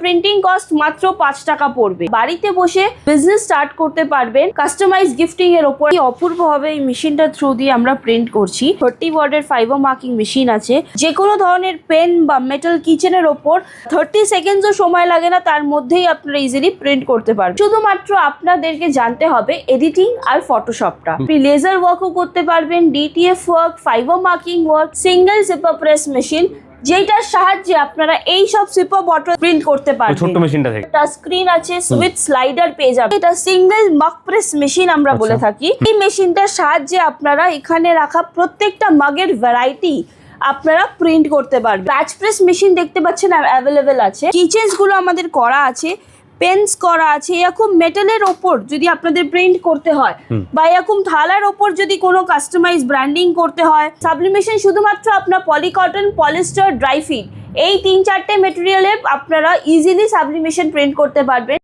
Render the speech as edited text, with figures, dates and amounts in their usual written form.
Printing cost মাত্র 5 টাকা পড়বে। বাড়িতে বসে বিজনেস স্টার্ট করতে পারবেন কাস্টমাইজ গিফটিং এর উপর। অপূর্বভাবে এই মেশিনটার থ্রু দিয়ে আমরা প্রিন্ট করছি। 30 ওয়াটের ফাইবার মার্কিং মেশিন আছে। যে কোনো ধরনের পেন বা মেটাল কিচেনের ওপর 30 সেকেন্ডসও সময় লাগে না, তার মধ্যেই আপনারা ইজিলি প্রিন্ট করতে পারবেন। শুধুমাত্র আপনাদেরকে জানতে হবে এডিটিং আর ফটোশপটা। আপনি লেজার ওয়ার্কও করতে পারবেন, DTF work, fibre marking work, single zipper press machine, যেটার সাহায্যে আপনারা এই সব সিপার বটল প্রিন্ট করতে পারবেন। ছোট্ট মেশিনটা থেকে টাচ স্ক্রিন আছে, সুইচ স্লাইডার পেয়ে যাবেন। এটা সিঙ্গেল মাগ প্রেস মেশিন আমরা বলে থাকি। এই মেশিনটার সাহায্যে আপনারা এখানে রাখা প্রত্যেকটা মাগের ভ্যারাইটি আপনারা প্রিন্ট করতে পারবেন। ব্যাচ প্রেস মেশিন দেখতে পাচ্ছেন অ্যাভেলেবেল আছে। কিচেনস গুলো আমাদের করা আছে, পেন্স করা আছে। এরকম মেটালের ওপর যদি আপনাদের প্রিন্ট করতে হয় বা এরকম থালার ওপর যদি কোনো কাস্টমাইজ ব্র্যান্ডিং করতে হয়, সাবলিমেশন শুধুমাত্র আপনার পলিকটন, পলিস্টার, ড্রাই ফিট, এই 3-4টে মেটেরিয়ালে আপনারা ইজিলি সাবলিমেশন প্রিন্ট করতে পারবেন।